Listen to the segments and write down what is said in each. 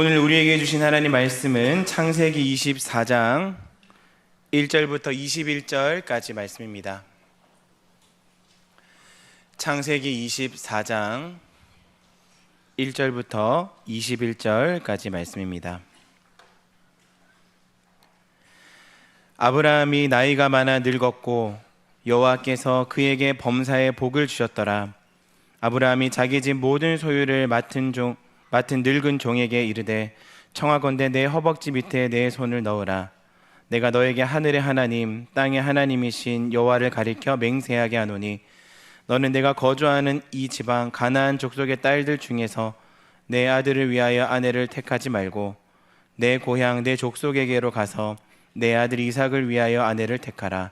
오늘 우리에게 주신 하나님 말씀은 창세기 24장 1절부터 21절까지 말씀입니다. 창세기 24장 1절부터 21절까지 말씀입니다. 아브라함이 나이가 많아 늙었고 여호와께서 그에게 범사의 복을 주셨더라. 아브라함이 자기 집 모든 소유를 맡은 늙은 종에게 이르되 청하건대 내 허벅지 밑에 내 손을 넣으라. 내가 너에게 하늘의 하나님 땅의 하나님이신 여호와를 가리켜 맹세하게 하노니 너는 내가 거주하는 이 지방 가나안 족속의 딸들 중에서 내 아들을 위하여 아내를 택하지 말고 내 고향 내 족속에게로 가서 내 아들 이삭을 위하여 아내를 택하라.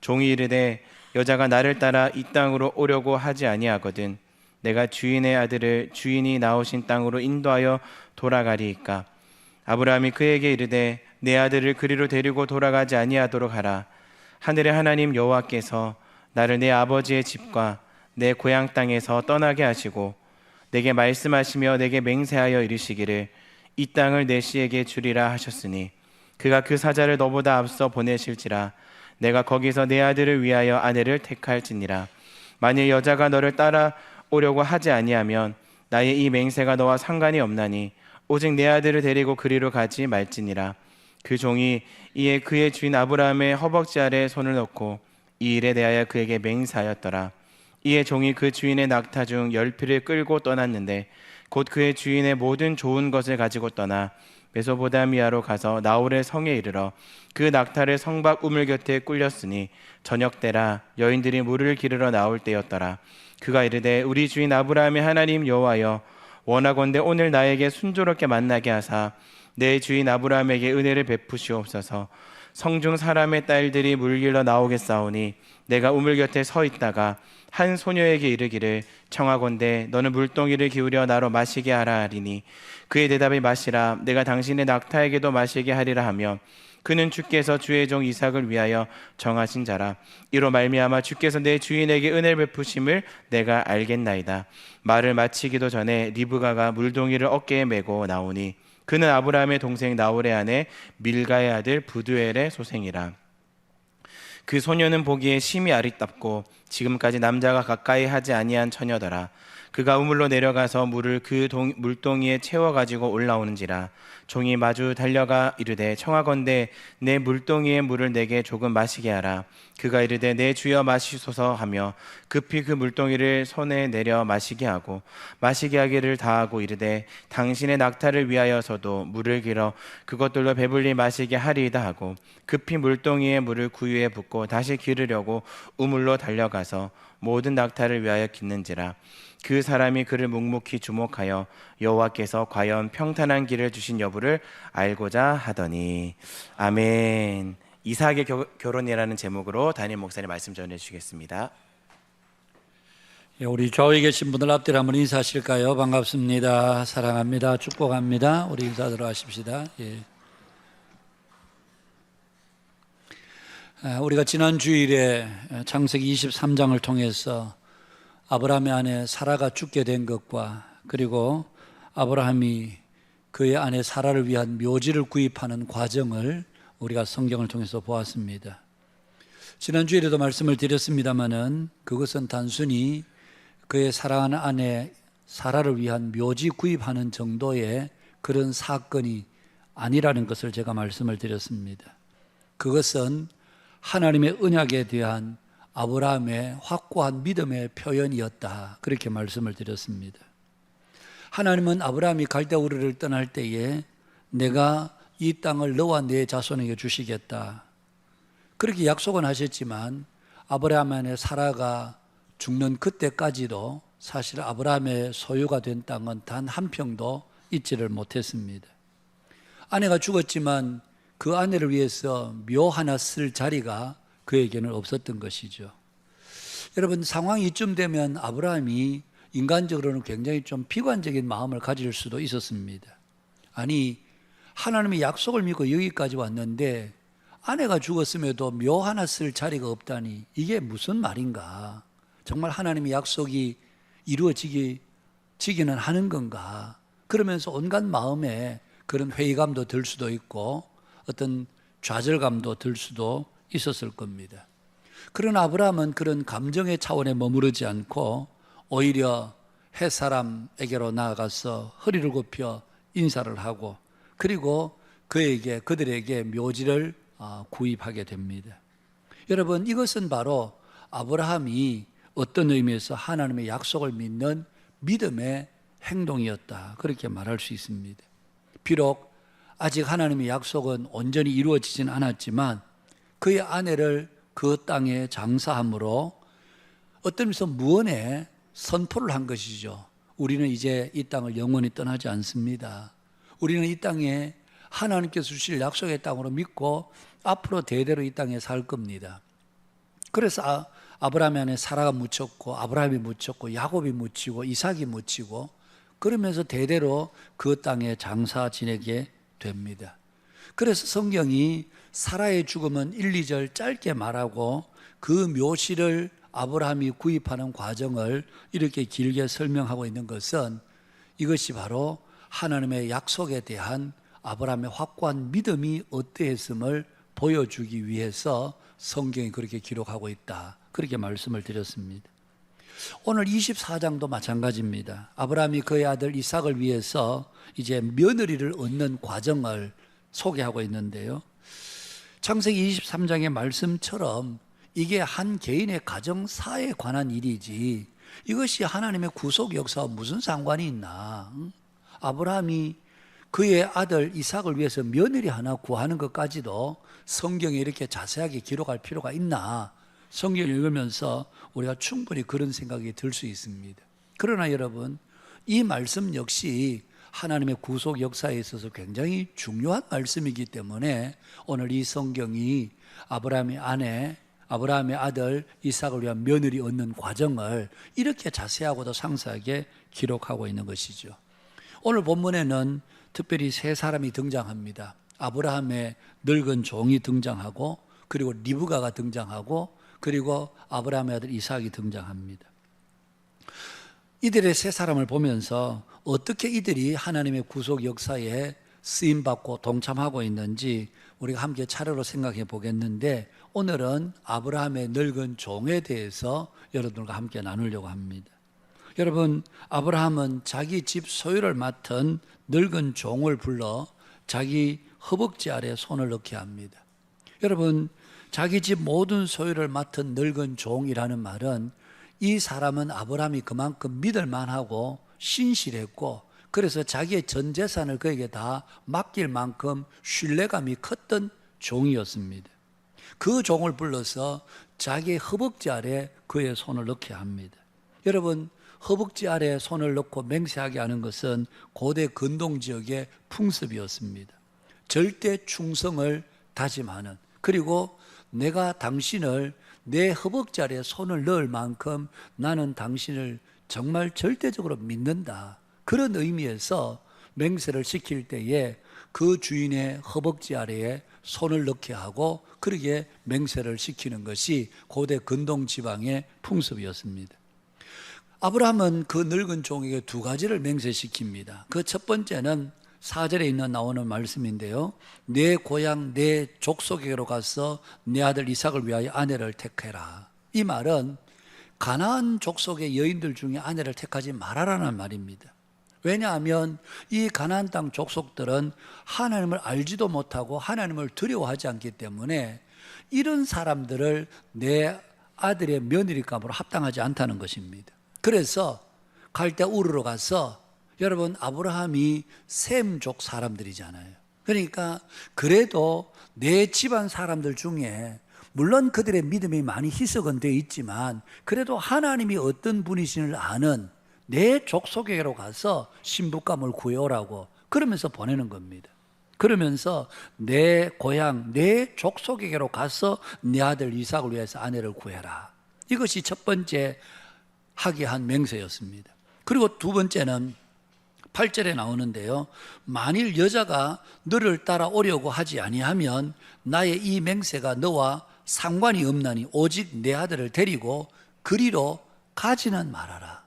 종이 이르되 여자가 나를 따라 이 땅으로 오려고 하지 아니하거든 내가 주인의 아들을 주인이 나오신 땅으로 인도하여 돌아가리이까. 아브라함이 그에게 이르되 내 아들을 그리로 데리고 돌아가지 아니하도록 하라. 하늘의 하나님 여호와께서 나를 내 아버지의 집과 내 고향 땅에서 떠나게 하시고 내게 말씀하시며 내게 맹세하여 이르시기를 이 땅을 내 씨에게 주리라 하셨으니 그가 그 사자를 너보다 앞서 보내실지라. 내가 거기서 내 아들을 위하여 아내를 택할지니라. 만일 여자가 너를 따라 오려고 하지 아니하면 나의 이 맹세가 너와 상관이 없나니 오직 내 아들을 데리고 그리로 가지 말지니라. 그 종이 이에 그의 주인 아브라함의 허벅지 아래에 손을 넣고 이 일에 대하여 그에게 맹세하였더라. 이에 종이 그 주인의 낙타 중 10匹을 끌고 떠났는데 곧 그의 주인의 모든 좋은 것을 가지고 떠나 메소포다미아로 가서 나홀의 성에 이르러 그 낙타를 성박 우물 곁에 꿀렸으니 저녁 때라 여인들이 물을 기르러 나올 때였더라. 그가 이르되 우리 주인 아브라함의 하나님 여호와여 원하건대 오늘 나에게 순조롭게 만나게 하사 내 주인 아브라함에게 은혜를 베푸시옵소서. 성중 사람의 딸들이 물길러 나오겠사오니 내가 우물 곁에 서 있다가 한 소녀에게 이르기를 청하건대 너는 물동이를 기울여 나로 마시게 하라 하리니 그의 대답이 마시라. 내가 당신의 낙타에게도 마시게 하리라 하며 그는 주께서 주의 종 이삭을 위하여 정하신 자라. 이로 말미암아 주께서 내 주인에게 은혜를 베푸심을 내가 알겠나이다. 말을 마치기도 전에 리브가가 물동이를 어깨에 메고 나오니 그는 아브라함의 동생 나홀의 아내 밀가의 아들 부두엘의 소생이라. 그 소녀는 보기에 심히 아리답고 지금까지 남자가 가까이 하지 아니한 처녀더라. 그가 우물로 내려가서 물을 그 물동이에 채워가지고 올라오는지라. 종이 마주 달려가 이르되 청하건대 내 물동이의 물을 내게 조금 마시게 하라. 그가 이르되 내 주여 마시소서 하며 급히 그 물동이를 손에 내려 마시게 하고 마시게 하기를 다하고 이르되 당신의 낙타를 위하여서도 물을 길어 그것들로 배불리 마시게 하리이다 하고 급히 물동이의 물을 구유에 붓고 다시 기르려고 우물로 달려가서 모든 낙타를 위하여 깃는지라. 그 사람이 그를 묵묵히 주목하여 여호와께서 과연 평탄한 길을 주신 여부를 알고자 하더니. 아멘. 이삭의 결혼이라는 제목으로 담임 목사님 말씀 전해 주시겠습니다. 우리 좌우에 계신 분들 앞뒤로 한번 인사하실까요? 반갑습니다. 사랑합니다. 축복합니다. 우리 인사 들어가십시다. 우리가 지난 주일에 창세기 23장을 통해서 아브라함의 아내 사라가 죽게 된 것과 그리고 아브라함이 그의 아내 사라를 위한 묘지를 구입하는 과정을 우리가 성경을 통해서 보았습니다. 지난 주일에도 말씀을 드렸습니다마는 그것은 단순히 그의 사랑하는 아내 사라를 위한 묘지 구입하는 정도의 그런 사건이 아니라는 것을 제가 말씀을 드렸습니다. 그것은 하나님의 언약에 대한 아브라함의 확고한 믿음의 표현이었다, 그렇게 말씀을 드렸습니다. 하나님은 아브라함이 갈대 우르를 떠날 때에 내가 이 땅을 너와 네 자손에게 주시겠다, 그렇게 약속은 하셨지만 아브라함의 사라가 죽는 그때까지도 사실 아브라함의 소유가 된 땅은 단 한 평도 있지를 못했습니다. 아내가 죽었지만 그 아내를 위해서 묘 하나 쓸 자리가 그에게는 없었던 것이죠. 여러분, 상황이 이쯤 되면 아브라함이 인간적으로는 굉장히 좀 비관적인 마음을 가질 수도 있었습니다. 아니, 하나님의 약속을 믿고 여기까지 왔는데 아내가 죽었음에도 묘 하나 쓸 자리가 없다니 이게 무슨 말인가? 정말 하나님의 약속이 이루어지기는 하는 건가? 그러면서 온갖 마음에 그런 회의감도 들 수도 있고 어떤 좌절감도 들 수도 있었을 겁니다. 그러나 아브라함은 그런 감정의 차원에 머무르지 않고 오히려 햇사람에게로 나아가서 허리를 굽혀 인사를 하고 그리고 그들에게 묘지를 구입하게 됩니다. 여러분, 이것은 바로 아브라함이 어떤 의미에서 하나님의 약속을 믿는 믿음의 행동이었다, 그렇게 말할 수 있습니다. 비록 아직 하나님의 약속은 온전히 이루어지진 않았지만 그의 아내를 그 땅에 장사함으로 어떤 면에서 무언의 선포를 한 것이죠. 우리는 이제 이 땅을 영원히 떠나지 않습니다. 우리는 이 땅에 하나님께서 주실 약속의 땅으로 믿고 앞으로 대대로 이 땅에 살 겁니다. 그래서 아브라함의 안에 사라가 묻혔고 아브라함이 묻혔고 야곱이 묻히고 이삭이 묻히고 그러면서 대대로 그 땅에 장사 지내게 됩니다. 그래서 성경이 사라의 죽음은 1, 2절 짧게 말하고 그 묘시를 아브라함이 구입하는 과정을 이렇게 길게 설명하고 있는 것은 이것이 바로 하나님의 약속에 대한 아브라함의 확고한 믿음이 어떠했음을 보여주기 위해서 성경이 그렇게 기록하고 있다, 그렇게 말씀을 드렸습니다. 오늘 24장도 마찬가지입니다. 아브라함이 그의 아들 이삭을 위해서 이제 며느리를 얻는 과정을 소개하고 있는데요, 창세기 23장의 말씀처럼 이게 한 개인의 가정사에 관한 일이지 이것이 하나님의 구속 역사와 무슨 상관이 있나? 아브라함이 그의 아들 이삭을 위해서 며느리 하나 구하는 것까지도 성경에 이렇게 자세하게 기록할 필요가 있나? 성경을 읽으면서 우리가 충분히 그런 생각이 들 수 있습니다. 그러나 여러분, 이 말씀 역시 하나님의 구속 역사에 있어서 굉장히 중요한 말씀이기 때문에 오늘 이 성경이 아브라함의 아들 이삭을 위한 며느리 얻는 과정을 이렇게 자세하고도 상세하게 기록하고 있는 것이죠. 오늘 본문에는 특별히 세 사람이 등장합니다. 아브라함의 늙은 종이 등장하고 그리고 리브가가 등장하고 그리고 아브라함의 아들 이삭이 등장합니다. 이들의 세 사람을 보면서 어떻게 이들이 하나님의 구속 역사에 쓰임받고 동참하고 있는지 우리가 함께 차례로 생각해 보겠는데, 오늘은 아브라함의 늙은 종에 대해서 여러분들과 함께 나누려고 합니다. 여러분, 아브라함은 자기 집 소유를 맡은 늙은 종을 불러 자기 허벅지 아래 손을 넣게 합니다. 여러분, 자기 집 모든 소유를 맡은 늙은 종이라는 말은 이 사람은 아브라함이 그만큼 믿을 만하고 신실했고 그래서 자기의 전 재산을 그에게 다 맡길 만큼 신뢰감이 컸던 종이었습니다. 그 종을 불러서 자기의 허벅지 아래 그의 손을 넣게 합니다. 여러분, 허벅지 아래 손을 넣고 맹세하게 하는 것은 고대 근동 지역의 풍습이었습니다. 절대 충성을 다짐하는, 그리고 내가 당신을 내 허벅지 아래에 손을 넣을 만큼 나는 당신을 정말 절대적으로 믿는다, 그런 의미에서 맹세를 시킬 때에 그 주인의 허벅지 아래에 손을 넣게 하고 그렇게 맹세를 시키는 것이 고대 근동 지방의 풍습이었습니다. 아브라함은 그 늙은 종에게 두 가지를 맹세시킵니다. 그 첫 번째는 4절에 나오는 말씀인데요, 내 고향 내 족속에게로 가서 내 아들 이삭을 위하여 아내를 택해라. 이 말은 가나안 족속의 여인들 중에 아내를 택하지 말아라는 말입니다. 왜냐하면 이 가나안 땅 족속들은 하나님을 알지도 못하고 하나님을 두려워하지 않기 때문에 이런 사람들을 내 아들의 며느리감으로 합당하지 않다는 것입니다. 그래서 갈대 우르로 가서, 여러분, 아브라함이 셈족 사람들이잖아요. 그러니까 그래도 내 집안 사람들 중에 물론 그들의 믿음이 많이 희석은 되어 있지만 그래도 하나님이 어떤 분이신을 아는 내 족속에게로 가서 신부감을 구해오라고 그러면서 보내는 겁니다. 그러면서 내 고향 내 족속에게로 가서 내 아들 이삭을 위해서 아내를 구해라. 이것이 첫 번째 하게 한 맹세였습니다. 그리고 두 번째는 8절에 나오는데요, 만일 여자가 너를 따라오려고 하지 아니하면 나의 이 맹세가 너와 상관이 없나니 오직 내 아들을 데리고 그리로 가지는 말아라.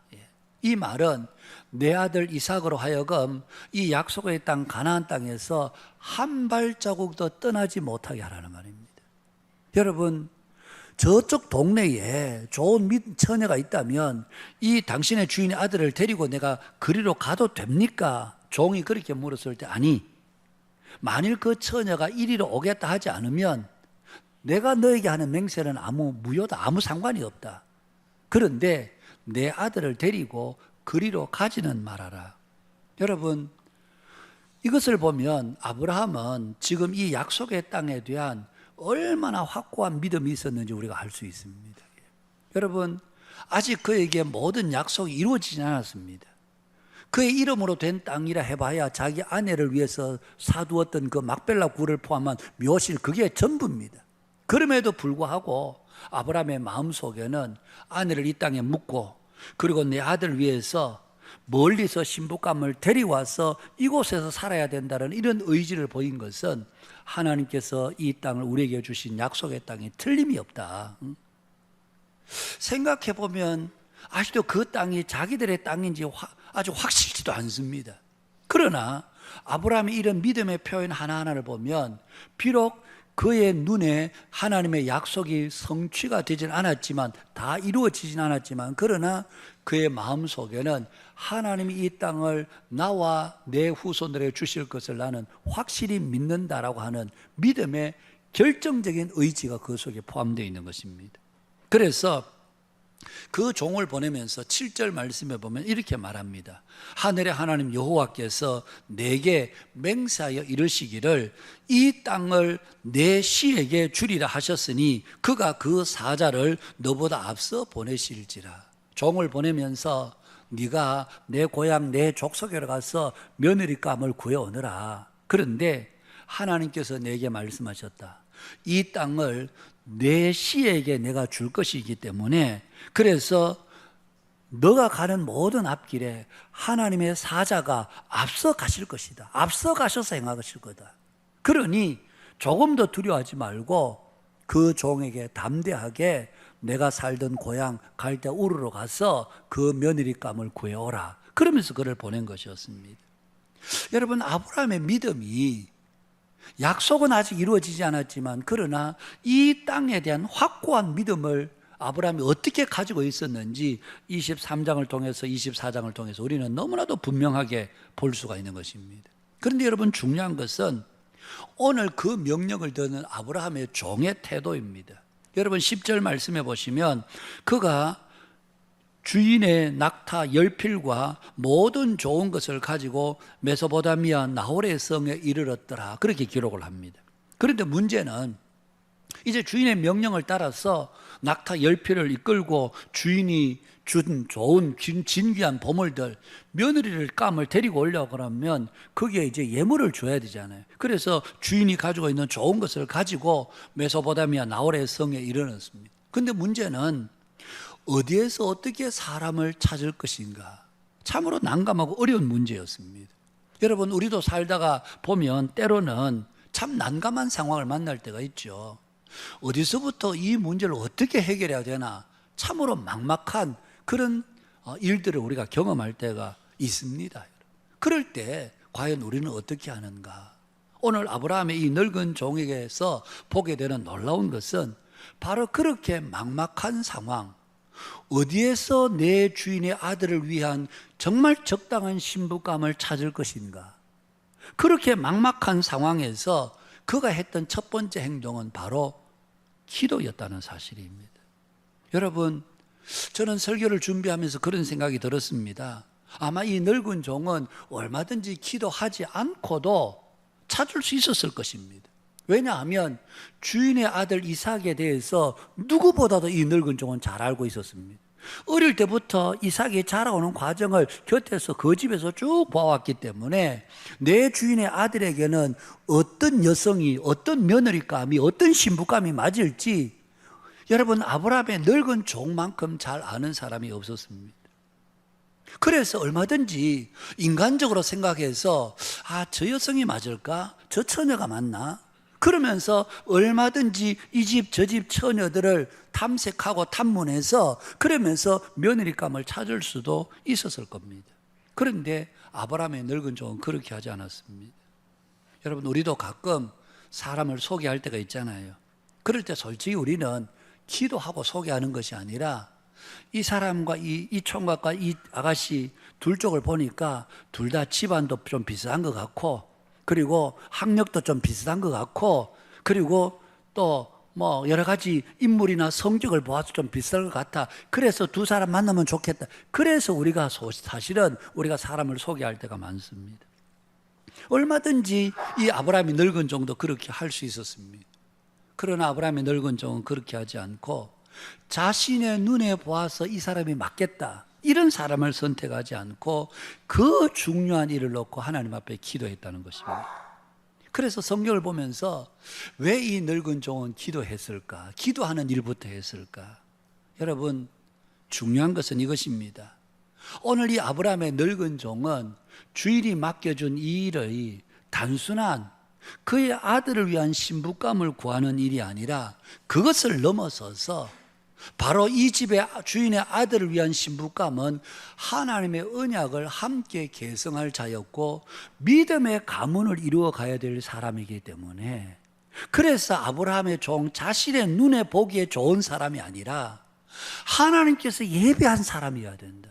이 말은 내 아들 이삭으로 하여금 이 약속의 땅 가나안 땅에서 한 발자국도 떠나지 못하게 하라는 말입니다. 여러분, 저쪽 동네에 좋은 처녀가 있다면 이 당신의 주인의 아들을 데리고 내가 그리로 가도 됩니까? 종이 그렇게 물었을 때 아니, 만일 그 처녀가 이리로 오겠다 하지 않으면 내가 너에게 하는 맹세는 아무 무효다, 아무 상관이 없다. 그런데 내 아들을 데리고 그리로 가지는 말아라. 여러분, 이것을 보면 아브라함은 지금 이 약속의 땅에 대한 얼마나 확고한 믿음이 있었는지 우리가 알 수 있습니다. 여러분, 아직 그에게 모든 약속이 이루어지지 않았습니다. 그의 이름으로 된 땅이라 해봐야 자기 아내를 위해서 사두었던 그 막벨라 굴을 포함한 묘실, 그게 전부입니다. 그럼에도 불구하고 아브라함의 마음속에는 아내를 이 땅에 묻고, 그리고 내 아들 위해서 멀리서 신부감을 데려와서 이곳에서 살아야 된다는 이런 의지를 보인 것은 하나님께서 이 땅을 우리에게 주신 약속의 땅이 틀림이 없다. 생각해 보면 아직도 그 땅이 자기들의 땅인지 아주 확실치도 않습니다. 그러나 아브라함의 이런 믿음의 표현 하나하나를 보면 비록 그의 눈에 하나님의 약속이 성취가 되진 않았지만, 다 이루어지진 않았지만, 그러나 그의 마음속에는 하나님이 이 땅을 나와 내 후손들에게 주실 것을 나는 확실히 믿는다라고 하는 믿음의 결정적인 의지가 그 속에 포함되어 있는 것입니다. 그래서 그 종을 보내면서 7절 말씀에 보면 이렇게 말합니다. 하늘의 하나님 여호와께서 내게 맹세하여 이르시기를 이 땅을 내 시에게 주리라 하셨으니 그가 그 사자를 너보다 앞서 보내실지라. 종을 보내면서 네가 내 고향 내 족속에로 가서 며느리감을 구해오너라. 그런데 하나님께서 내게 말씀하셨다. 이 땅을 내 시에게 내가 줄 것이기 때문에, 그래서 너가 가는 모든 앞길에 하나님의 사자가 앞서 가실 것이다. 앞서 가셔서 행하실 거다. 그러니 조금 더 두려워하지 말고 그 종에게 담대하게 내가 살던 고향 갈대 우르로 가서 그 며느리감을 구해오라. 그러면서 그를 보낸 것이었습니다. 여러분, 아브라함의 믿음이 약속은 아직 이루어지지 않았지만, 그러나 이 땅에 대한 확고한 믿음을 아브라함이 어떻게 가지고 있었는지 23장을 통해서 24장을 통해서 우리는 너무나도 분명하게 볼 수가 있는 것입니다. 그런데 여러분, 중요한 것은 오늘 그 명령을 듣는 아브라함의 종의 태도입니다. 여러분, 10절 말씀해 보시면 그가 주인의 낙타 10필과 모든 좋은 것을 가지고 메소포타미아 나홀의 성에 이르렀더라, 그렇게 기록을 합니다. 그런데 문제는 이제 주인의 명령을 따라서 낙타 10필을 이끌고 주인이 준 좋은 진귀한 보물들, 며느리를 감을 데리고 오려고 그러면 거기에 이제 예물을 줘야 되잖아요. 그래서 주인이 가지고 있는 좋은 것을 가지고 메소포타미아 나홀의 성에 이르렀습니다. 그런데 문제는 어디에서 어떻게 사람을 찾을 것인가? 참으로 난감하고 어려운 문제였습니다. 여러분, 우리도 살다가 보면 때로는 참 난감한 상황을 만날 때가 있죠. 어디서부터 이 문제를 어떻게 해결해야 되나, 참으로 막막한 그런 일들을 우리가 경험할 때가 있습니다. 그럴 때 과연 우리는 어떻게 하는가? 오늘 아브라함의 이 늙은 종에게서 보게 되는 놀라운 것은 바로 그렇게 막막한 상황, 어디에서 내 주인의 아들을 위한 정말 적당한 신부감을 찾을 것인가? 그렇게 막막한 상황에서 그가 했던 첫 번째 행동은 바로 기도였다는 사실입니다. 여러분, 저는 설교를 준비하면서 그런 생각이 들었습니다. 아마 이 늙은 종은 얼마든지 기도하지 않고도 찾을 수 있었을 것입니다. 왜냐하면 주인의 아들 이삭에 대해서 누구보다도 이 늙은 종은 잘 알고 있었습니다. 어릴 때부터 이삭이 자라오는 과정을 곁에서 그 집에서 쭉 봐왔기 때문에 내 주인의 아들에게는 어떤 여성이, 어떤 며느리감이, 어떤 신부감이 맞을지 여러분, 아브라함의 늙은 종만큼 잘 아는 사람이 없었습니다. 그래서 얼마든지 인간적으로 생각해서 저 여성이 맞을까? 저 처녀가 맞나? 그러면서 얼마든지 이 집 저 집 처녀들을 탐색하고 탐문해서 그러면서 며느리감을 찾을 수도 있었을 겁니다. 그런데 아브라함의 늙은 종은 그렇게 하지 않았습니다. 여러분, 우리도 가끔 사람을 소개할 때가 있잖아요. 그럴 때 솔직히 우리는 기도하고 소개하는 것이 아니라 이 사람과 이 총각과 이 아가씨 둘 쪽을 보니까 둘 다 집안도 좀 비슷한 것 같고, 그리고 학력도 좀 비슷한 것 같고, 그리고 또 뭐 여러 가지 인물이나 성격을 보아서 좀 비슷한 것 같아. 그래서 두 사람 만나면 좋겠다. 그래서 우리가 사실은 우리가 사람을 소개할 때가 많습니다. 얼마든지 이 아브라함이 늙은 종도 그렇게 할 수 있었습니다. 그러나 아브라함의 늙은 종은 그렇게 하지 않고 자신의 눈에 보아서 이 사람이 맞겠다, 이런 사람을 선택하지 않고 그 중요한 일을 놓고 하나님 앞에 기도했다는 것입니다. 그래서 성경을 보면서 왜 이 늙은 종은 기도했을까? 기도하는 일부터 했을까? 여러분, 중요한 것은 이것입니다. 오늘 이 아브라함의 늙은 종은 주일이 맡겨준 이 일의 단순한 그의 아들을 위한 신부감을 구하는 일이 아니라 그것을 넘어서서 바로 이 집의 주인의 아들을 위한 신부감은 하나님의 언약을 함께 계승할 자였고 믿음의 가문을 이루어 가야 될 사람이기 때문에, 그래서 아브라함의 종 자신의 눈에 보기에 좋은 사람이 아니라 하나님께서 예배한 사람이어야 된다.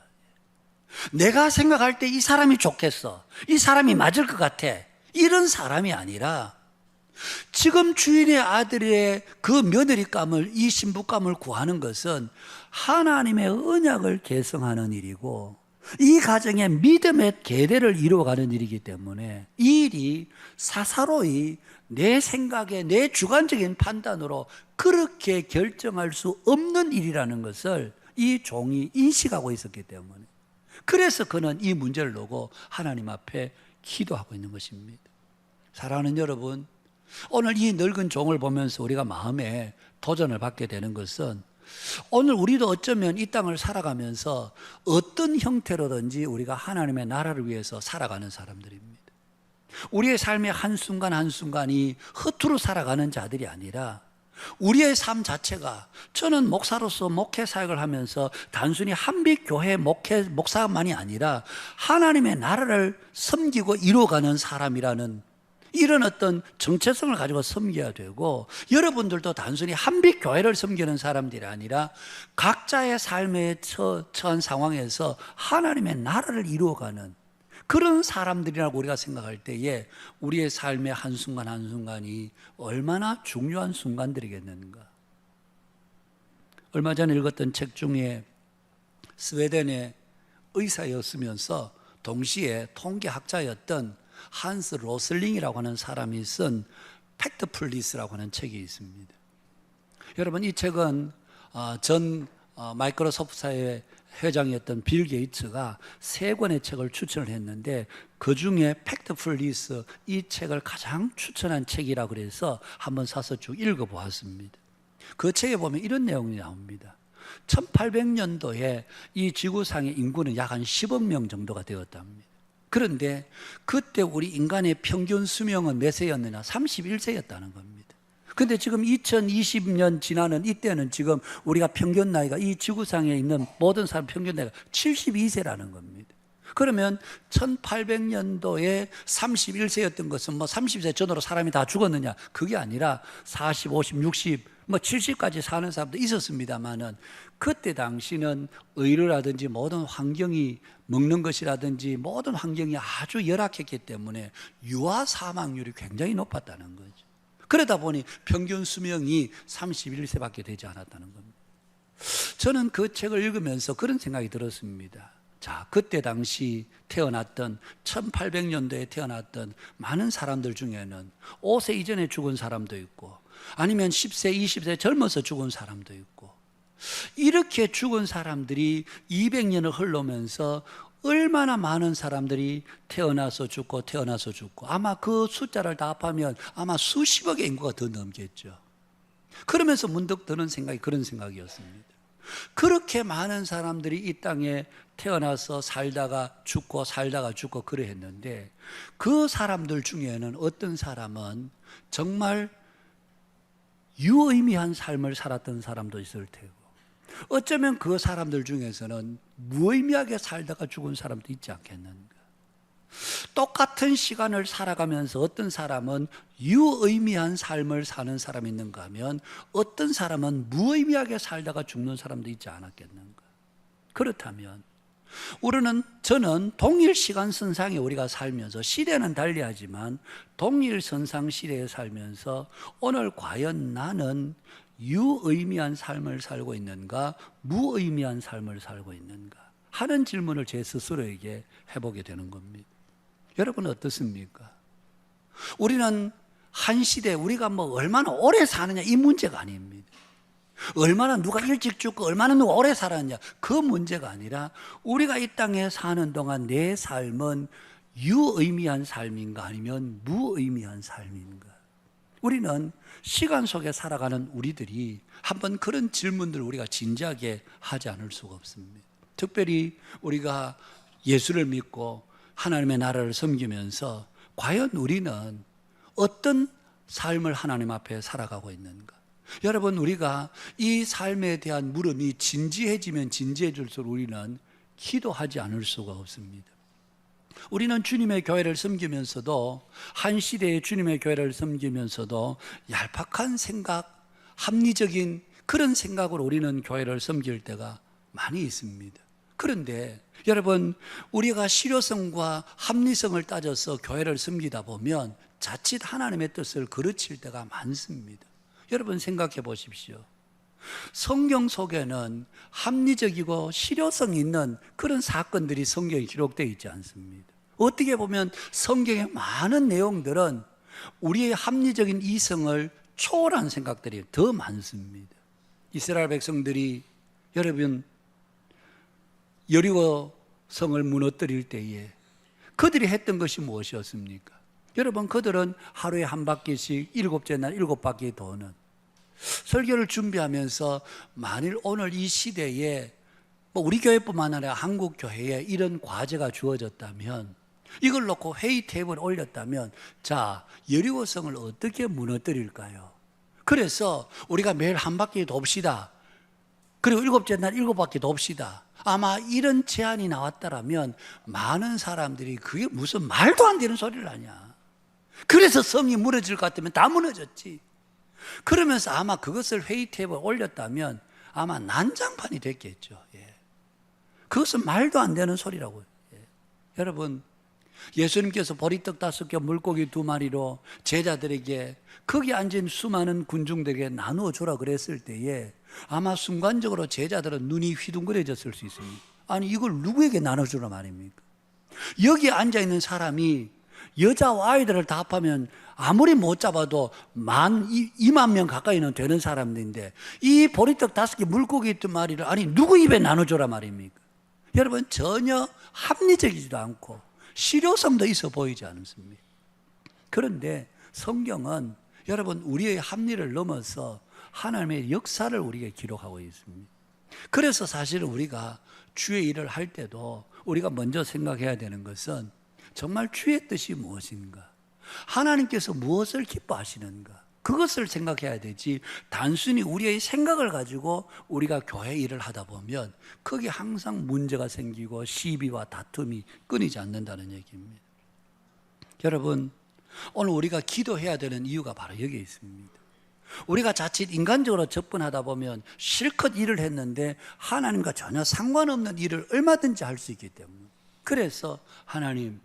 내가 생각할 때 이 사람이 좋겠어, 이 사람이 맞을 것 같아, 이런 사람이 아니라 지금 주인의 아들의 그 며느리감을, 이 신부감을 구하는 것은 하나님의 언약을 계승하는 일이고 이 가정의 믿음의 계대를 이루어가는 일이기 때문에 이 일이 사사로이 내 생각에, 내 주관적인 판단으로 그렇게 결정할 수 없는 일이라는 것을 이 종이 인식하고 있었기 때문에, 그래서 그는 이 문제를 놓고 하나님 앞에 기도하고 있는 것입니다. 사랑하는 여러분, 오늘 이 늙은 종을 보면서 우리가 마음에 도전을 받게 되는 것은 오늘 우리도 어쩌면 이 땅을 살아가면서 어떤 형태로든지 우리가 하나님의 나라를 위해서 살아가는 사람들입니다. 우리의 삶의 한순간 한순간이 허투루 살아가는 자들이 아니라 우리의 삶 자체가, 저는 목사로서 목회 사역을 하면서 단순히 한빛교회 목사만이 아니라 하나님의 나라를 섬기고 이루어가는 사람이라는 이런 어떤 정체성을 가지고 섬겨야 되고, 여러분들도 단순히 한빛교회를 섬기는 사람들이 아니라 각자의 삶에 처한 상황에서 하나님의 나라를 이루어가는 그런 사람들이라고 우리가 생각할 때에 우리의 삶의 한순간 한순간이 얼마나 중요한 순간들이겠는가. 얼마 전에 읽었던 책 중에 스웨덴의 의사였으면서 동시에 통계학자였던 한스 로슬링이라고 하는 사람이 쓴 팩트플리스라고 하는 책이 있습니다. 여러분, 이 책은 전 마이크로소프트사의 회장이었던 빌 게이츠가 3권의 책을 추천을 했는데 그 중에 팩트플리스, 이 책을 가장 추천한 책이라 그래서 한번 사서 쭉 읽어보았습니다. 그 책에 보면 이런 내용이 나옵니다. 1800년도에 이 지구상의 인구는 약 한 10억 명 정도가 되었답니다. 그런데 그때 우리 인간의 평균 수명은 몇 세였느냐? 31세였다는 겁니다. 근데 지금 2020년 지나는 이때는 지금 우리가 평균 나이가, 이 지구상에 있는 모든 사람 평균 나이가 72세라는 겁니다. 그러면 1800년도에 31세였던 것은 뭐 30세 전후로 사람이 다 죽었느냐? 그게 아니라 40, 50, 60, 뭐 70까지 사는 사람도 있었습니다만은 그때 당시는 의료라든지 모든 환경이, 먹는 것이라든지 모든 환경이 아주 열악했기 때문에 유아 사망률이 굉장히 높았다는 거죠. 그러다 보니 평균 수명이 31세밖에 되지 않았다는 겁니다. 저는 그 책을 읽으면서 그런 생각이 들었습니다. 자, 그때 당시 태어났던 1800년도에 태어났던 많은 사람들 중에는 5세 이전에 죽은 사람도 있고 아니면 10세, 20세 젊어서 죽은 사람도 있고, 이렇게 죽은 사람들이 200년을 흘러면서 얼마나 많은 사람들이 태어나서 죽고 아마 그 숫자를 다 합하면 아마 수십억의 인구가 더 넘겠죠. 그러면서 문득 드는 생각이 그런 생각이었습니다. 그렇게 많은 사람들이 이 땅에 태어나서 살다가 죽고 그래 했는데 그 사람들 중에는 어떤 사람은 정말 유의미한 삶을 살았던 사람도 있을 테고 어쩌면 그 사람들 중에서는 무의미하게 살다가 죽은 사람도 있지 않겠는가? 똑같은 시간을 살아가면서 어떤 사람은 유의미한 삶을 사는 사람이 있는가 하면 어떤 사람은 무의미하게 살다가 죽는 사람도 있지 않았겠는가? 그렇다면 저는 동일 시간선상에 우리가 살면서 시대는 달리하지만 동일선상 시대에 살면서 오늘 과연 나는 유의미한 삶을 살고 있는가 무의미한 삶을 살고 있는가 하는 질문을 제 스스로에게 해보게 되는 겁니다. 여러분 어떻습니까? 우리는 한 시대에 우리가 얼마나 오래 사느냐 이 문제가 아닙니다. 얼마나 누가 일찍 죽고 얼마나 누가 오래 살았냐 그 문제가 아니라 우리가 이 땅에 사는 동안 내 삶은 유의미한 삶인가 아니면 무의미한 삶인가? 우리는 시간 속에 살아가는 우리들이 한번 그런 질문들을 우리가 진지하게 하지 않을 수가 없습니다. 특별히 우리가 예수를 믿고 하나님의 나라를 섬기면서 과연 우리는 어떤 삶을 하나님 앞에 살아가고 있는가? 여러분 우리가 이 삶에 대한 물음이 진지해지면 진지해질수록 우리는 기도하지 않을 수가 없습니다. 우리는 주님의 교회를 섬기면서도 한 시대의 주님의 교회를 섬기면서도 얄팍한 생각, 합리적인 그런 생각으로 우리는 교회를 섬길 때가 많이 있습니다. 그런데 여러분 우리가 실효성과 합리성을 따져서 교회를 섬기다 보면 자칫 하나님의 뜻을 거르칠 때가 많습니다. 여러분 생각해 보십시오. 성경 속에는 합리적이고 실효성 있는 그런 사건들이 성경에 기록되어 있지 않습니다. 어떻게 보면 성경의 많은 내용들은 우리의 합리적인 이성을 초월한 생각들이 더 많습니다. 이스라엘 백성들이 여러분 여리고 성을 무너뜨릴 때에 그들이 했던 것이 무엇이었습니까? 여러분 그들은 하루에 한 바퀴씩 7째 날 7바퀴 도는 설교를 준비하면서 만일 오늘 이 시대에 우리 교회뿐만 아니라 한국 교회에 이런 과제가 주어졌다면 이걸 놓고 회의 테이블에 올렸다면 자 여리고성을 어떻게 무너뜨릴까요? 그래서 우리가 매일 한 바퀴 돕시다. 그리고 7째 날 7바퀴 돕시다. 아마 이런 제안이 나왔다라면 많은 사람들이 그게 무슨 말도 안 되는 소리를 하냐. 그래서 성이 무너질 것 같으면 다 무너졌지. 그러면서 아마 그것을 회의 테이블에 올렸다면 아마 난장판이 됐겠죠. 예. 그것은 말도 안 되는 소리라고요. 예. 여러분 예수님께서 보리떡 5개 물고기 2마리로 제자들에게 거기 앉은 수많은 군중들에게 나누어 주라 그랬을 때에 아마 순간적으로 제자들은 눈이 휘둥그레졌을 수 있습니다. 아니 이걸 누구에게 나눠주라 말입니까? 여기 앉아있는 사람이 여자와 아이들을 다 합하면 아무리 못 잡아도 2만 명 가까이는 되는 사람들인데 이 보리떡 5개 물고기 2마리를 아니 누구 입에 나눠주라 말입니까? 여러분 전혀 합리적이지도 않고 실효성도 있어 보이지 않습니다. 그런데 성경은 여러분 우리의 합리를 넘어서 하나님의 역사를 우리에게 기록하고 있습니다. 그래서 사실은 우리가 주의 일을 할 때도 우리가 먼저 생각해야 되는 것은 정말 주의 뜻이 무엇인가? 하나님께서 무엇을 기뻐하시는가? 그것을 생각해야 되지 단순히 우리의 생각을 가지고 우리가 교회 일을 하다 보면 거기에 항상 문제가 생기고 시비와 다툼이 끊이지 않는다는 얘기입니다. 여러분 오늘 우리가 기도해야 되는 이유가 바로 여기에 있습니다. 우리가 자칫 인간적으로 접근하다 보면 실컷 일을 했는데 하나님과 전혀 상관없는 일을 얼마든지 할 수 있기 때문에 그래서 하나님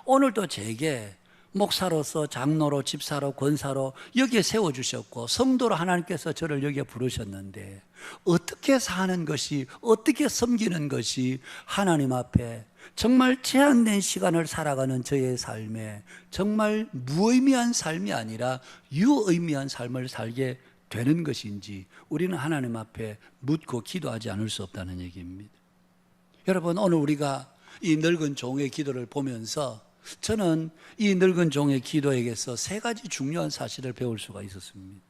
오늘도 제게 목사로서 장로로 집사로 권사로 여기에 세워주셨고 성도로 하나님께서 저를 여기에 부르셨는데 어떻게 사는 것이 어떻게 섬기는 것이 하나님 앞에 정말 제한된 시간을 살아가는 저의 삶에 정말 무의미한 삶이 아니라 유의미한 삶을 살게 되는 것인지 우리는 하나님 앞에 묻고 기도하지 않을 수 없다는 얘기입니다. 여러분 오늘 우리가 이 늙은 종의 기도를 보면서 저는 이 늙은 종의 기도에게서 3가지 중요한 사실을 배울 수가 있었습니다.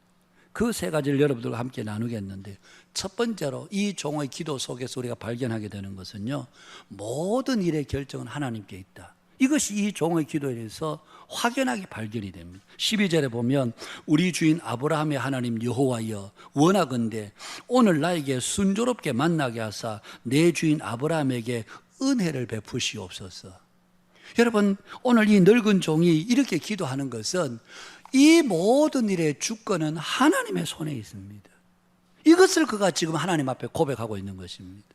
그 3가지를 여러분들과 함께 나누겠는데 첫 번째로 이 종의 기도 속에서 우리가 발견하게 되는 것은요 모든 일의 결정은 하나님께 있다. 이것이 이 종의 기도에 대해서 확연하게 발견이 됩니다. 12절에 보면 우리 주인 아브라함의 하나님 여호와여 원하건대 오늘 나에게 순조롭게 만나게 하사 내 주인 아브라함에게 은혜를 베푸시옵소서. 여러분, 오늘 이 늙은 종이 이렇게 기도하는 것은 이 모든 일의 주권은 하나님의 손에 있습니다. 이것을 그가 지금 하나님 앞에 고백하고 있는 것입니다.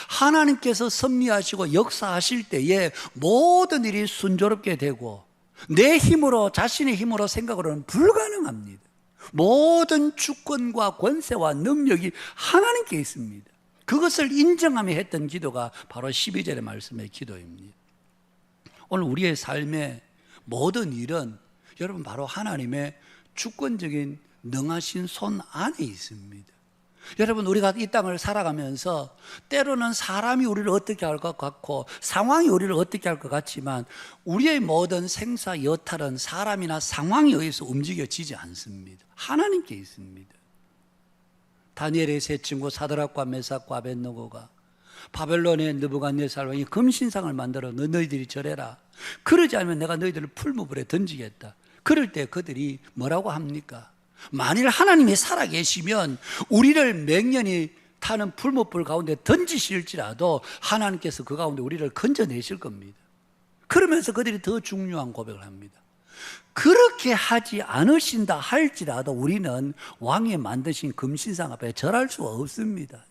하나님께서 섭리하시고 역사하실 때에 모든 일이 순조롭게 되고 내 힘으로, 자신의 힘으로 생각으로는 불가능합니다. 모든 주권과 권세와 능력이 하나님께 있습니다. 그것을 인정하며 했던 기도가 바로 12절의 말씀의 기도입니다. 오늘 우리의 삶의 모든 일은 여러분 바로 하나님의 주권적인 능하신 손 안에 있습니다. 여러분, 우리가 이 땅을 살아가면서 때로는 사람이 우리를 어떻게 할 것 같고 상황이 우리를 어떻게 할 것 같지만 우리의 모든 생사 여탈은 사람이나 상황에 의해서 움직여지지 않습니다. 하나님께 있습니다. 다니엘의 세 친구 사드락과 메삭과 아벳느고가 바벨론의 느부갓네살 왕이 금신상을 만들어 너희들이 절해라. 그러지 않으면 내가 너희들을 풀무불에 던지겠다. 그럴 때 그들이 뭐라고 합니까? 만일 하나님이 살아계시면 우리를 맹년이 타는 풀무불 가운데 던지실지라도 하나님께서 그 가운데 우리를 건져내실 겁니다. 그러면서 그들이 더 중요한 고백을 합니다. 그렇게 하지 않으신다 할지라도 우리는 왕이 만드신 금신상 앞에 절할 수가 없습니다.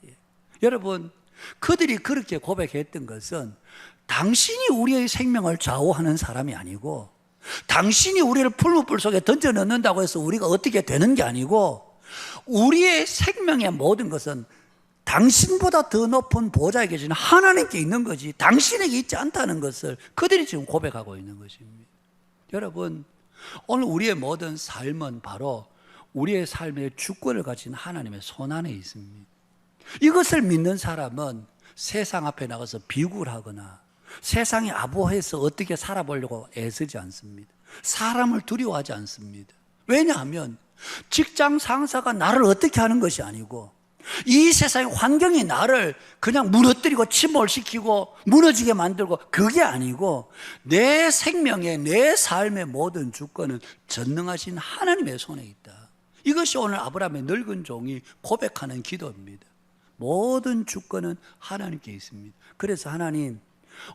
여러분, 그들이 그렇게 고백했던 것은 당신이 우리의 생명을 좌우하는 사람이 아니고 당신이 우리를 풀무불 속에 던져 넣는다고 해서 우리가 어떻게 되는 게 아니고 우리의 생명의 모든 것은 당신보다 더 높은 보좌에 계신 하나님께 있는 거지 당신에게 있지 않다는 것을 그들이 지금 고백하고 있는 것입니다. 여러분, 오늘 우리의 모든 삶은 바로 우리의 삶의 주권을 가진 하나님의 손 안에 있습니다. 이것을 믿는 사람은 세상 앞에 나가서 비굴 하거나 세상에 아부해서 어떻게 살아보려고 애쓰지 않습니다. 사람을 두려워하지 않습니다. 왜냐하면 직장 상사가 나를 어떻게 하는 것이 아니고 이 세상의 환경이 나를 그냥 무너뜨리고 침몰시키고 무너지게 만들고 그게 아니고 내 생명의 내 삶의 모든 주권은 전능하신 하나님의 손에 있다. 이것이 오늘 아브라함의 늙은 종이 고백하는 기도입니다. 모든 주권은 하나님께 있습니다. 그래서 하나님,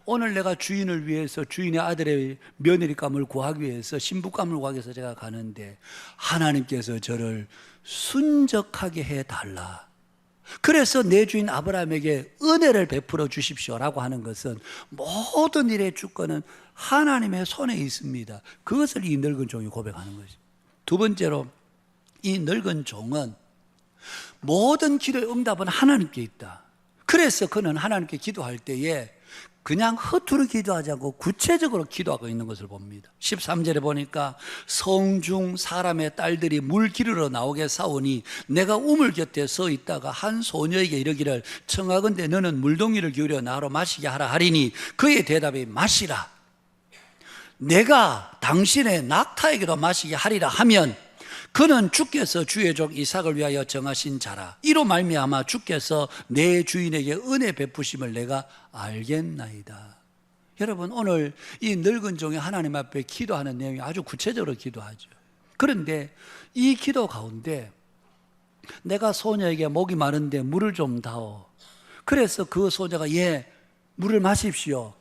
오늘 내가 주인을 위해서 주인의 아들의 며느리감을 구하기 위해서 신부감을 구하기 위해서 제가 가는데 하나님께서 저를 순적하게 해달라. 그래서 내 주인 아브라함에게 은혜를 베풀어 주십시오라고 하는 것은 모든 일의 주권은 하나님의 손에 있습니다. 그것을 이 늙은 종이 고백하는 것입니다. 두 번째로 이 늙은 종은 모든 기도의 응답은 하나님께 있다. 그래서 그는 하나님께 기도할 때에 그냥 허투루 기도하지 않고 구체적으로 기도하고 있는 것을 봅니다. 13절에 보니까 성중 사람의 딸들이 물 기르러 나오게 싸우니 내가 우물 곁에 서 있다가 한 소녀에게 이르기를 청하건대 너는 물동이를 기울여 나로 마시게 하라 하리니 그의 대답이 마시라. 내가 당신의 낙타에게도 마시게 하리라 하면 그는 주께서 주의 종 이삭을 위하여 정하신 자라. 이로 말미암아 주께서 내 주인에게 은혜 베푸심을 내가 알겠나이다. 여러분, 오늘 이 늙은 종이 하나님 앞에 기도하는 내용이 아주 구체적으로 기도하죠. 그런데 이 기도 가운데 내가 소녀에게 목이 마른데 물을 좀 다오. 그래서 그 소녀가 물을 마십시오.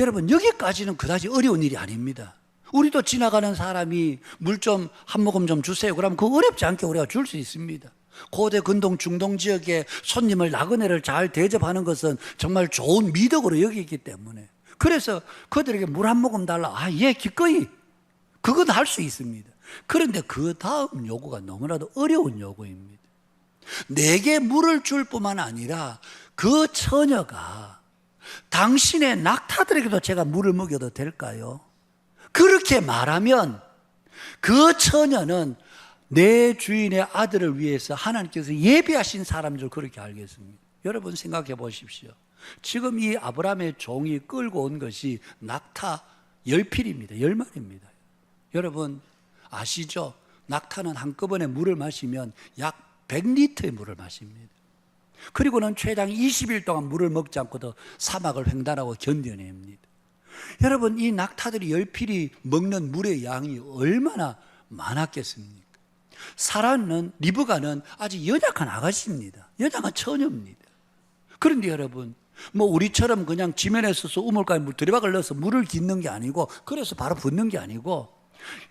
여러분, 여기까지는 그다지 어려운 일이 아닙니다. 우리도 지나가는 사람이 물 좀 한 모금 좀 주세요. 그러면 그 어렵지 않게 우리가 줄 수 있습니다. 고대 근동 중동 지역에 손님을 나그네를 잘 대접하는 것은 정말 좋은 미덕으로 여기기 때문에 그래서 그들에게 물 한 모금 달라. 기꺼이 그건 할 수 있습니다. 그런데 그 다음 요구가 너무나도 어려운 요구입니다. 내게 물을 줄 뿐만 아니라 그 처녀가 당신의 낙타들에게도 제가 물을 먹여도 될까요? 그렇게 말하면 그 처녀는 내 주인의 아들을 위해서 하나님께서 예비하신 사람인 줄 그렇게 알겠습니다. 여러분 생각해 보십시오. 지금 이 아브라함의 종이 끌고 온 것이 낙타 10필입니다. 10마리입니다. 여러분 아시죠? 낙타는 한꺼번에 물을 마시면 약 100리터의 물을 마십니다. 그리고는 최장 20일 동안 물을 먹지 않고도 사막을 횡단하고 견뎌냅니다. 여러분, 이 낙타들이 열필이 먹는 물의 양이 얼마나 많았겠습니까? 사라는, 리브가는 아직 연약한 아가씨입니다. 연약한 처녀입니다. 그런데 여러분, 뭐 우리처럼 그냥 지면에 서서 우물가에 들이박을 넣어서 물을 깃는 게 아니고, 그래서 바로 붓는 게 아니고,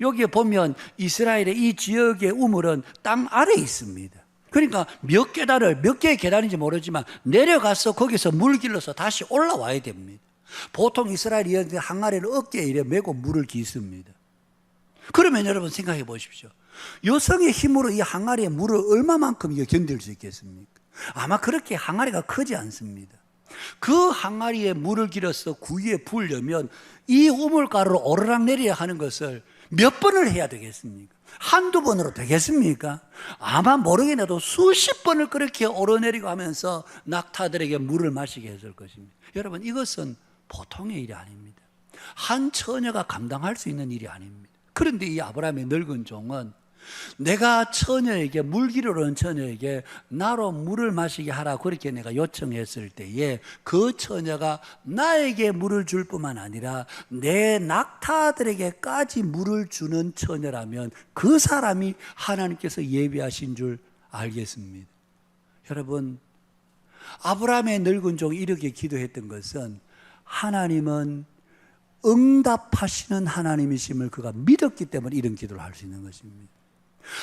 여기에 보면 이스라엘의 이 지역의 우물은 땅 아래에 있습니다. 그러니까 몇 개의 계단인지 모르지만 내려가서 거기서 물 길러서 다시 올라와야 됩니다. 보통 이스라엘이 항아리를 어깨에 이래 메고 물을 깃습니다. 그러면 여러분 생각해 보십시오. 여성의 힘으로 이 항아리에 물을 얼마만큼 견딜 수 있겠습니까? 아마 그렇게 항아리가 크지 않습니다. 그 항아리에 물을 길어서 구유에 부으려면 이 우물가로 오르락내리락 하는 것을 몇 번을 해야 되겠습니까? 한두 번으로 되겠습니까? 아마 모르긴 해도 수십 번을 그렇게 오르내리고 하면서 낙타들에게 물을 마시게 했을 것입니다. 여러분, 이것은 보통의 일이 아닙니다. 한 처녀가 감당할 수 있는 일이 아닙니다. 그런데 이 아브라함의 늙은 종은 내가 처녀에게, 물 기르러 온 처녀에게 나로 물을 마시게 하라 그렇게 내가 요청했을 때에 그 처녀가 나에게 물을 줄 뿐만 아니라 내 낙타들에게까지 물을 주는 처녀라면 그 사람이 하나님께서 예비하신 줄 알겠습니다. 여러분, 아브라함의 늙은 종이 이렇게 기도했던 것은 하나님은 응답하시는 하나님이심을 그가 믿었기 때문에 이런 기도를 할 수 있는 것입니다.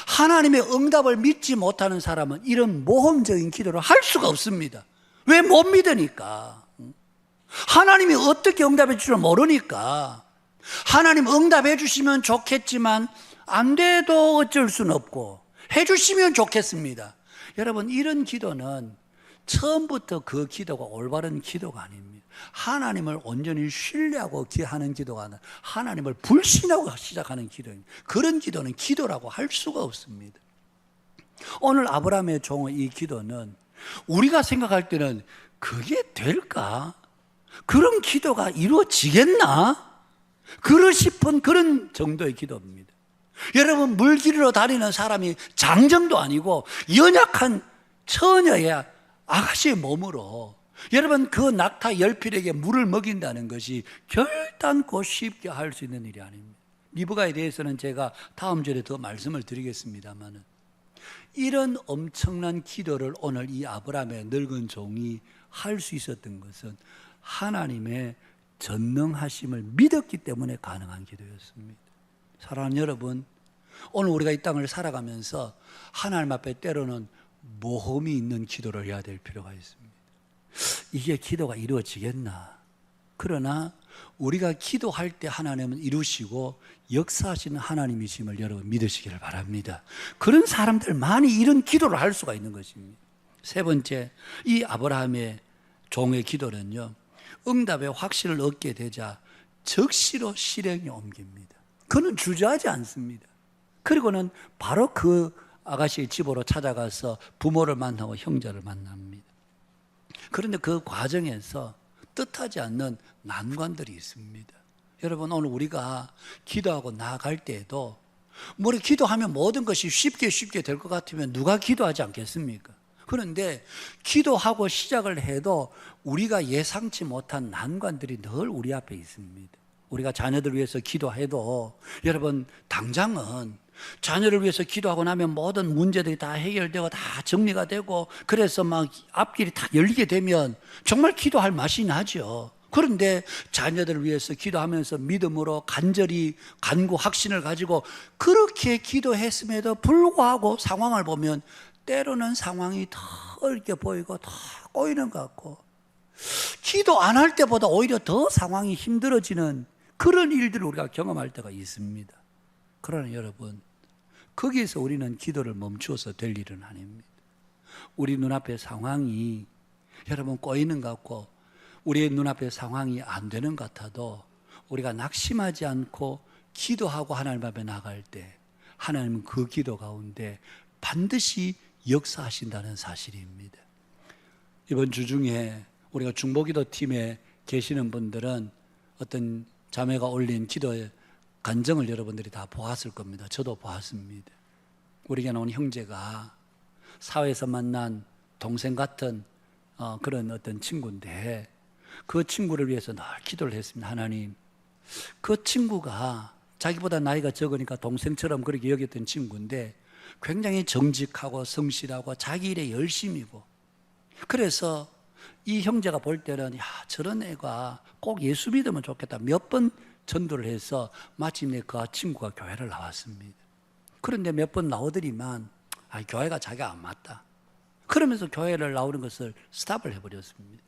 하나님의 응답을 믿지 못하는 사람은 이런 모험적인 기도를 할 수가 없습니다. 왜? 못 믿으니까. 하나님이 어떻게 응답해 줄지 모르니까. 하나님 응답해 주시면 좋겠지만 안 돼도 어쩔 수는 없고 해 주시면 좋겠습니다. 여러분, 이런 기도는 처음부터 그 기도가 올바른 기도가 아닙니다. 하나님을 온전히 신뢰하고 하는 기도가 아니라 하나님을 불신하고 시작하는 기도입니다. 그런 기도는 기도라고 할 수가 없습니다. 오늘 아브라함의 종의 이 기도는 우리가 생각할 때는 그게 될까? 그런 기도가 이루어지겠나? 그러 싶은 그런 정도의 기도입니다. 여러분, 물 기르러 다니는 사람이 장정도 아니고 연약한 처녀의 아가씨의 몸으로 여러분, 그 낙타 10필에게 물을 먹인다는 것이 결단코 쉽게 할 수 있는 일이 아닙니다. 리브가에 대해서는 제가 다음 절에 더 말씀을 드리겠습니다만, 이런 엄청난 기도를 오늘 이 아브라함의 늙은 종이 할 수 있었던 것은 하나님의 전능하심을 믿었기 때문에 가능한 기도였습니다. 사랑하는 여러분, 오늘 우리가 이 땅을 살아가면서 하나님 앞에 때로는 모험이 있는 기도를 해야 될 필요가 있습니다. 이게 기도가 이루어지겠나? 그러나 우리가 기도할 때 하나님은 이루시고 역사하시는 하나님이심을 여러분 믿으시기를 바랍니다. 그런 사람들 많이 이런 기도를 할 수가 있는 것입니다. 세 번째, 이 아브라함의 종의 기도는요, 응답의 확신을 얻게 되자 즉시로 실행에 옮깁니다. 그는 주저하지 않습니다. 그리고는 바로 그 아가씨의 집으로 찾아가서 부모를 만나고 형제를 만납니다. 그런데 그 과정에서 뜻하지 않는 난관들이 있습니다. 여러분, 오늘 우리가 기도하고 나아갈 때에도 우리 기도하면 모든 것이 쉽게 될 것 같으면 누가 기도하지 않겠습니까? 그런데 기도하고 시작을 해도 우리가 예상치 못한 난관들이 늘 우리 앞에 있습니다. 우리가 자녀들 위해서 기도해도 여러분, 당장은 자녀를 위해서 기도하고 나면 모든 문제들이 다 해결되고 다 정리가 되고 그래서 막 앞길이 다 열리게 되면 정말 기도할 맛이 나죠. 그런데 자녀들을 위해서 기도하면서 믿음으로 간절히 간구 확신을 가지고 그렇게 기도했음에도 불구하고 상황을 보면 때로는 상황이 더 이렇게 보이고 더 꼬이는 것 같고 기도 안 할 때보다 오히려 더 상황이 힘들어지는 그런 일들을 우리가 경험할 때가 있습니다. 그러나 여러분, 거기에서 우리는 기도를 멈추어서 될 일은 아닙니다. 우리 눈앞의 상황이 여러분 꼬이는 것 같고 우리의 눈앞의 상황이 안 되는 것 같아도 우리가 낙심하지 않고 기도하고 하나님 앞에 나갈 때 하나님은 그 기도 가운데 반드시 역사하신다는 사실입니다. 이번 주 중에 우리가 중보기도 팀에 계시는 분들은 어떤 자매가 올린 기도의 간증을 여러분들이 다 보았을 겁니다. 저도 보았습니다. 우리에게 나온 형제가 사회에서 만난 동생 같은 그런 어떤 친구인데 그 친구를 위해서 늘 기도를 했습니다. 하나님, 그 친구가 자기보다 나이가 적으니까 동생처럼 그렇게 여겼던 친구인데 굉장히 정직하고 성실하고 자기 일에 열심이고, 그래서 이 형제가 볼 때는 야, 저런 애가 꼭 예수 믿으면 좋겠다. 몇 번 전도를 해서 마침내 그 친구가 교회를 나왔습니다. 그런데 몇 번 나오더니만 교회가 자기가 안 맞다. 그러면서 교회를 나오는 것을 스탑을 해버렸습니다.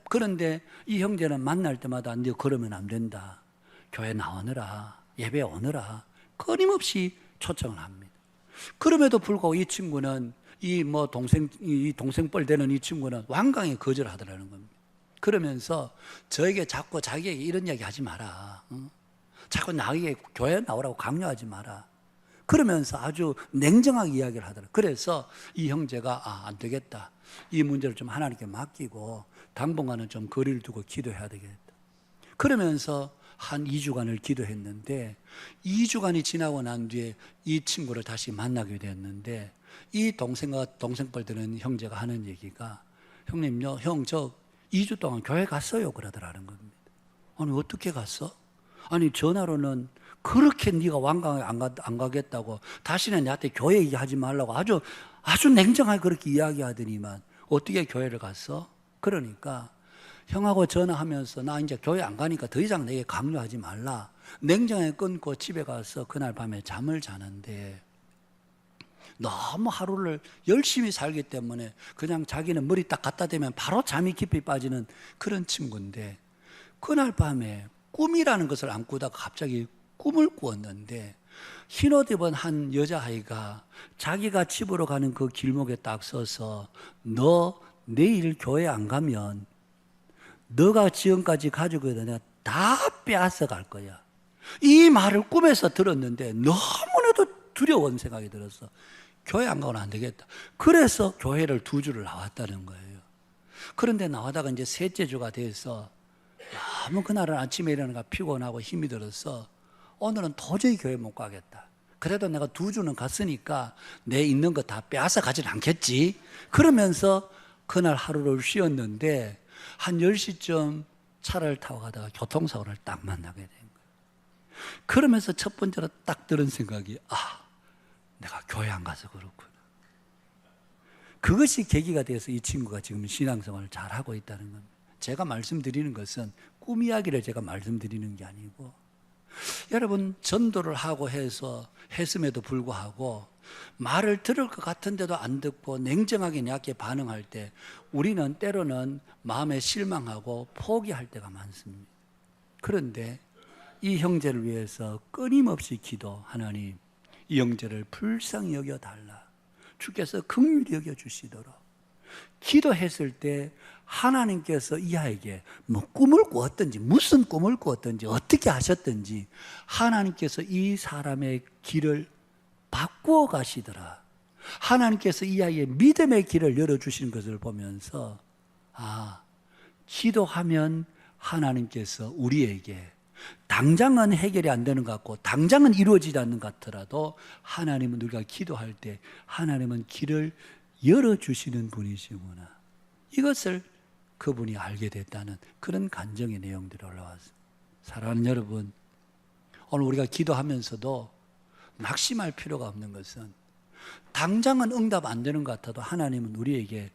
그런데 이 형제는 만날 때마다 너 그러면 안 된다. 교회 나오느라, 예배 오느라 끊임없이 초청을 합니다. 그럼에도 불구하고 이 친구는 이 동생뻘 되는 이 친구는 완강히 거절하더라는 겁니다. 그러면서 저에게 자꾸 자기에게 이런 이야기 하지 마라. 자꾸 나에게 교회 나오라고 강요하지 마라. 그러면서 아주 냉정하게 이야기를 하더라고요. 그래서 이 형제가 안 되겠다. 이 문제를 좀 하나님께 맡기고 당분간은 좀 거리를 두고 기도해야 되겠다. 그러면서 한 2주간을 기도했는데 2주간이 지나고 난 뒤에 이 친구를 다시 만나게 됐는데 이 동생뻘 되는 형제가 하는 얘기가 형님요, 형 저 2주 동안 교회 갔어요 그러더라는 겁니다. 아니 어떻게 갔어? 아니 전화로는 그렇게 네가 완강하게 안 가겠다고 다시는 나한테 교회 얘기하지 말라고 아주 냉정하게 그렇게 이야기하더니만 어떻게 교회를 갔어? 그러니까 형하고 전화하면서 나 이제 교회 안 가니까 더 이상 내게 강요하지 말라. 냉정하게 끊고 집에 가서 그날 밤에 잠을 자는데 너무 하루를 열심히 살기 때문에 그냥 자기는 머리 딱 갖다 대면 바로 잠이 깊이 빠지는 그런 친구인데 그날 밤에 꿈이라는 것을 안 꾸다가 갑자기 꿈을 꾸었는데 흰옷 입은 한 여자아이가 자기가 집으로 가는 그 길목에 딱 서서 너 내일 교회 안 가면 너가 지금까지 가지고 있던 내가 다 빼앗아 갈 거야. 이 말을 꿈에서 들었는데 너무나도 두려운 생각이 들었어. 교회 안 가고는 안 되겠다. 그래서 교회를 2주를 나왔다는 거예요. 그런데 나와다가 이제 셋째 주가 돼서 너무 그날은 아침에 일어나니까 피곤하고 힘이 들어서 오늘은 도저히 교회 못 가겠다. 그래도 내가 2주는 갔으니까 내 있는 거 다 빼앗아 가진 않겠지. 그러면서 그날 하루를 쉬었는데 한 10시쯤 차를 타고 가다가 교통사고를 딱 만나게 된 거예요. 그러면서 첫 번째로 딱 들은 생각이 내가 교회 안 가서 그렇구나. 그것이 계기가 돼서 이 친구가 지금 신앙생활을 잘하고 있다는 겁니다. 제가 말씀드리는 것은 꿈 이야기를 제가 말씀드리는 게 아니고 여러분 전도를 하고 해서 했음에도 불구하고 말을 들을 것 같은데도 안 듣고 냉정하게 약게 반응할 때 우리는 때로는 마음에 실망하고 포기할 때가 많습니다. 그런데 이 형제를 위해서 끊임없이 기도, 하나님 이 형제를 불쌍히 여겨달라. 주께서 긍휼히 여겨주시도록 기도했을 때 하나님께서 이 아이에게 꿈을 꾸었든지 무슨 꿈을 꾸었든지 어떻게 하셨든지 하나님께서 이 사람의 길을 바꾸어 가시더라. 하나님께서 이 아이의 믿음의 길을 열어주시는 것을 보면서 기도하면 하나님께서 우리에게 당장은 해결이 안 되는 것 같고 당장은 이루어지지 않는 것 같더라도 하나님은 우리가 기도할 때 하나님은 길을 열어주시는 분이시구나. 이것을 그분이 알게 됐다는 그런 간증의 내용들이 올라왔습니다. 사랑하는 여러분, 오늘 우리가 기도하면서도 낙심할 필요가 없는 것은 당장은 응답 안 되는 것 같아도 하나님은 우리에게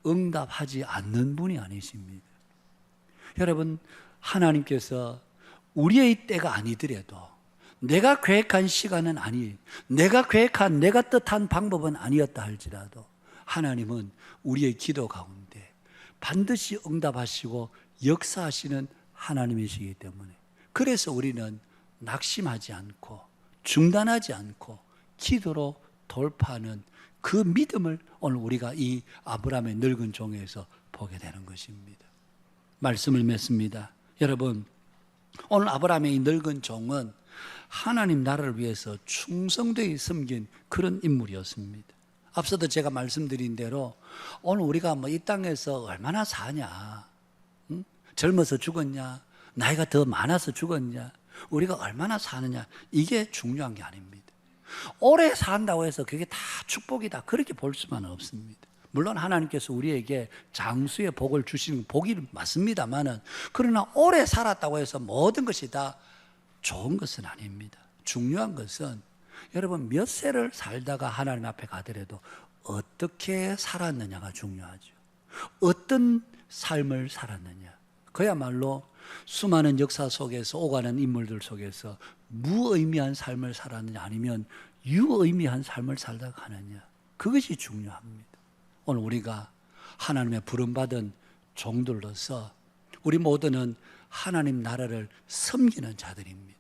응답하지 않는 분이 아니십니다. 여러분, 하나님께서 우리의 때가 아니더라도 내가 계획한 시간은 내가 계획한 내가 뜻한 방법은 아니었다 할지라도 하나님은 우리의 기도 가운데 반드시 응답하시고 역사하시는 하나님이시기 때문에 그래서 우리는 낙심하지 않고 중단하지 않고 기도로 돌파하는 그 믿음을 오늘 우리가 이 아브라함의 늙은 종에서 보게 되는 것입니다. 말씀을 맺습니다. 여러분, 오늘 아브라함의 이 늙은 종은 하나님 나라를 위해서 충성되게 섬긴 그런 인물이었습니다. 앞서도 제가 말씀드린 대로 오늘 우리가 이 땅에서 얼마나 사냐, 젊어서 죽었냐, 나이가 더 많아서 죽었냐, 우리가 얼마나 사느냐, 이게 중요한 게 아닙니다. 오래 산다고 해서 그게 다 축복이다 그렇게 볼 수만은 없습니다. 물론 하나님께서 우리에게 장수의 복을 주시는 복이 맞습니다만은, 그러나 오래 살았다고 해서 모든 것이 다 좋은 것은 아닙니다. 중요한 것은 여러분 몇 세를 살다가 하나님 앞에 가더라도 어떻게 살았느냐가 중요하죠. 어떤 삶을 살았느냐. 그야말로 수많은 역사 속에서 오가는 인물들 속에서 무의미한 삶을 살았느냐, 아니면 유의미한 삶을 살다가 가느냐, 그것이 중요합니다. 오늘 우리가 하나님의 부름받은 종들로서 우리 모두는 하나님 나라를 섬기는 자들입니다.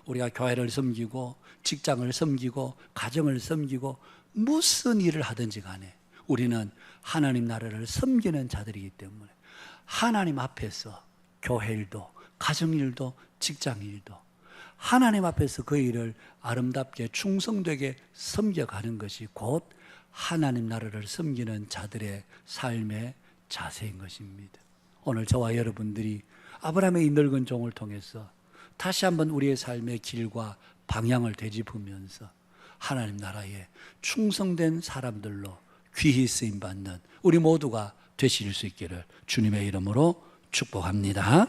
우리가 교회를 섬기고 직장을 섬기고 가정을 섬기고 무슨 일을 하든지 간에 우리는 하나님 나라를 섬기는 자들이기 때문에 하나님 앞에서 교회 일도 가정 일도 직장 일도 하나님 앞에서 그 일을 아름답게 충성되게 섬겨가는 것이 곧 하나님 나라를 섬기는 자들의 삶의 자세인 것입니다. 오늘 저와 여러분들이 아브라함의 이 늙은 종을 통해서 다시 한번 우리의 삶의 길과 방향을 되짚으면서 하나님 나라에 충성된 사람들로 귀히 쓰임받는 우리 모두가 되실 수 있기를 주님의 이름으로 축복합니다.